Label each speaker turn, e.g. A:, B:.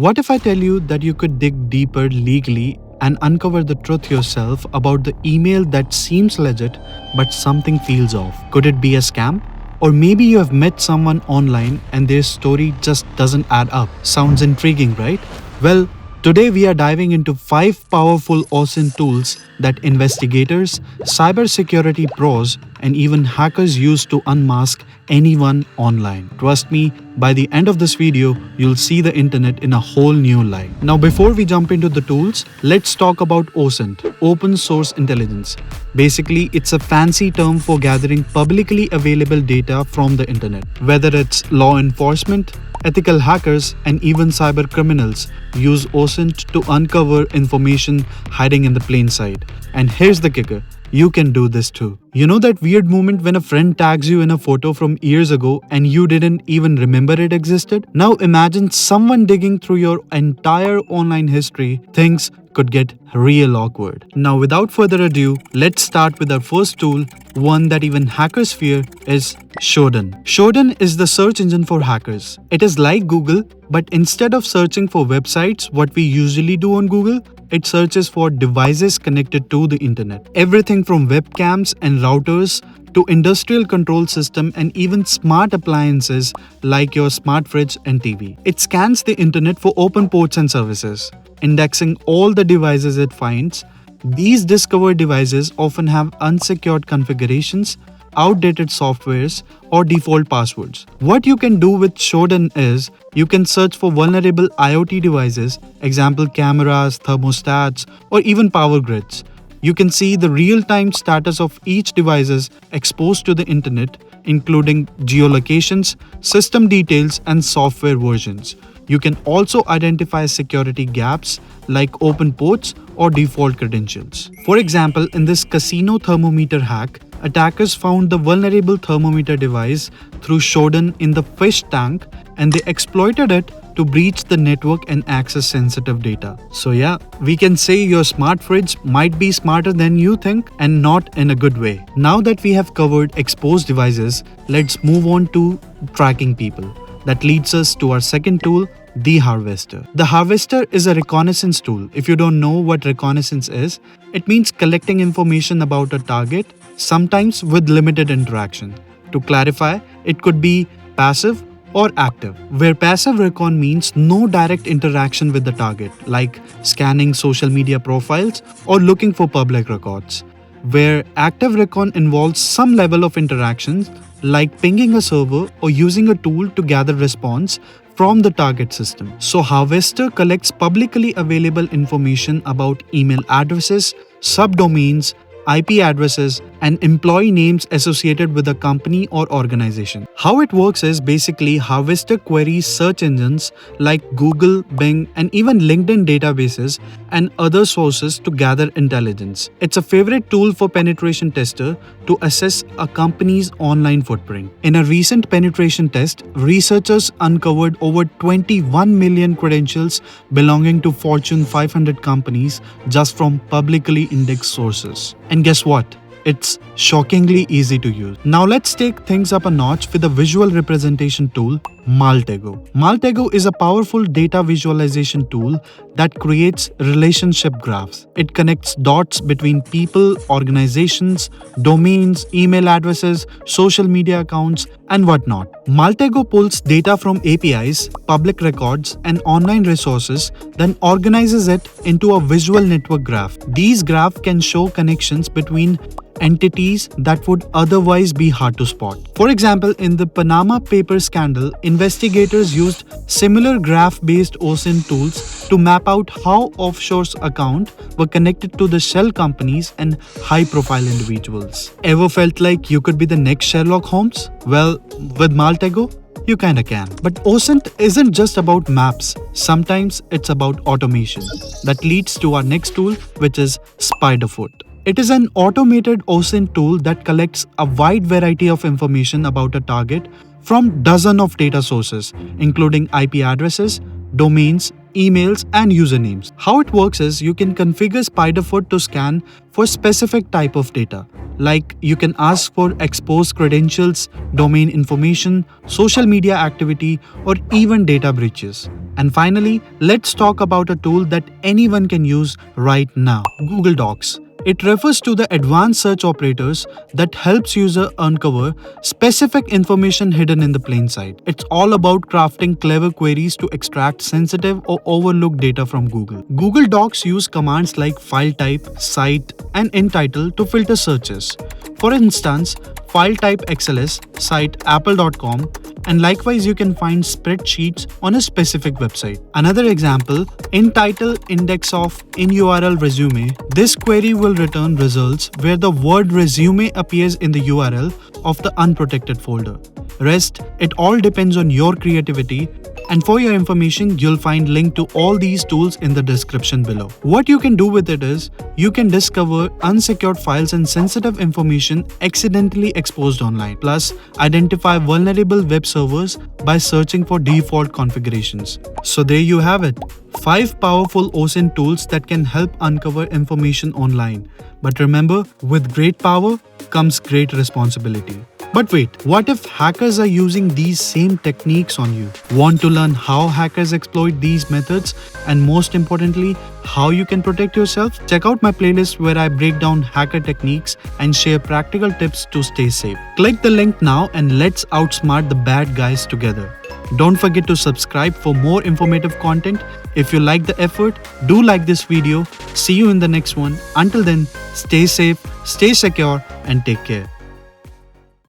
A: What if I tell you that you could dig deeper legally and uncover the truth yourself about the email that seems legit but something feels off? Could it be a scam? Or maybe you have met someone online and their story just doesn't add up. Sounds intriguing, right? Well, today we are diving into 5 powerful OSINT tools that investigators, cybersecurity pros, and even hackers use to unmask anyone online. Trust me, by the end of this video, you'll see the internet in a whole new light. Now before we jump into the tools, let's talk about OSINT, Open Source Intelligence. Basically, it's a fancy term for gathering publicly available data from the internet. Whether it's law enforcement, ethical hackers, and even cyber criminals use OSINT to uncover information hiding in the plain sight. And here's the kicker. You can do this too. You know that weird moment when a friend tags you in a photo from years ago and you didn't even remember it existed? Now imagine someone digging through your entire online history. Things could get real awkward. Now without further ado, let's start with our first tool, one that even hackers fear, is Shodan. Shodan is the search engine for hackers. It is like Google, but instead of searching for websites, what we usually do on Google, it searches for devices connected to the internet. Everything from webcams and routers to industrial control system and even smart appliances like your smart fridge and TV. It scans the internet for open ports and services, indexing all the devices it finds. These discovered devices often have unsecured configurations, outdated softwares, or default passwords. What you can do with Shodan is you can search for vulnerable IoT devices, example cameras, thermostats, or even power grids. You can see the real-time status of each device exposed to the internet, including geolocations, system details, and software versions. You can also identify security gaps like open ports or default credentials. For example, in this casino thermometer hack, attackers found the vulnerable thermometer device through Shodan in the fish tank, and they exploited it to breach the network and access sensitive data. So yeah, we can say your smart fridge might be smarter than you think, and not in a good way. Now that we have covered exposed devices, let's move on to tracking people. That leads us to our second tool, theHarvester. The Harvester is a reconnaissance tool. If you don't know what reconnaissance is, it means collecting information about a target, sometimes with limited interaction. To clarify, it could be passive or active, where passive recon means no direct interaction with the target, like scanning social media profiles or looking for public records. Where active recon involves some level of interactions, like pinging a server or using a tool to gather response from the target system. So Harvester collects publicly available information about email addresses, subdomains, IP addresses, and employee names associated with a company or organization. How it works is basically Harvester queries search engines like Google, Bing, and even LinkedIn databases and other sources to gather intelligence. It's a favorite tool for penetration tester to assess a company's online footprint. In a recent penetration test, researchers uncovered over 21 million credentials belonging to Fortune 500 companies just from publicly indexed sources. And guess what? It's shockingly easy to use. Now let's take things up a notch with a visual representation tool, Maltego. Maltego is a powerful data visualization tool that creates relationship graphs. It connects dots between people, organizations, domains, email addresses, social media accounts, and whatnot. Maltego pulls data from APIs, public records, and online resources, then organizes it into a visual network graph. These graphs can show connections between entities that would otherwise be hard to spot. For example, in the Panama Papers scandal, investigators used similar graph-based OSINT tools to map out how offshore accounts were connected to the shell companies and high-profile individuals. Ever felt like you could be the next Sherlock Holmes? Well, with Maltego, you kinda can. But OSINT isn't just about maps. Sometimes it's about automation. That leads to our next tool, which is SpiderFoot. It is an automated OSINT tool that collects a wide variety of information about a target from dozens of data sources, including IP addresses, domains, emails, and usernames. How it works is you can configure SpiderFoot to scan for specific type of data. Like you can ask for exposed credentials, domain information, social media activity, or even data breaches. And finally, let's talk about a tool that anyone can use right now, Google Docs. It refers to the advanced search operators that helps user uncover specific information hidden in the plain sight. It's all about crafting clever queries to extract sensitive or overlooked data from Google. Google Docs use commands like file type, cite, and in title to filter searches. For instance, file type XLS, cite apple.com, and likewise you can find spreadsheets on a specific website. Another example, in title index of in URL resume, this query will return results where the word resume appears in the URL of the unprotected folder. Rest, it all depends on your creativity. And for your information, you'll find link to all these tools in the description below. What you can do with it is, you can discover unsecured files and sensitive information accidentally exposed online. Plus, identify vulnerable web servers by searching for default configurations. So there you have it. 5 powerful OSINT tools that can help uncover information online. But remember, with great power comes great responsibility. But wait, what if hackers are using these same techniques on you? Want to learn how hackers exploit these methods and most importantly, how you can protect yourself? Check out my playlist where I break down hacker techniques and share practical tips to stay safe. Click the link now and let's outsmart the bad guys together. Don't forget to subscribe for more informative content. If you like the effort, do like this video. See you in the next one. Until then, stay safe, stay secure, and take care.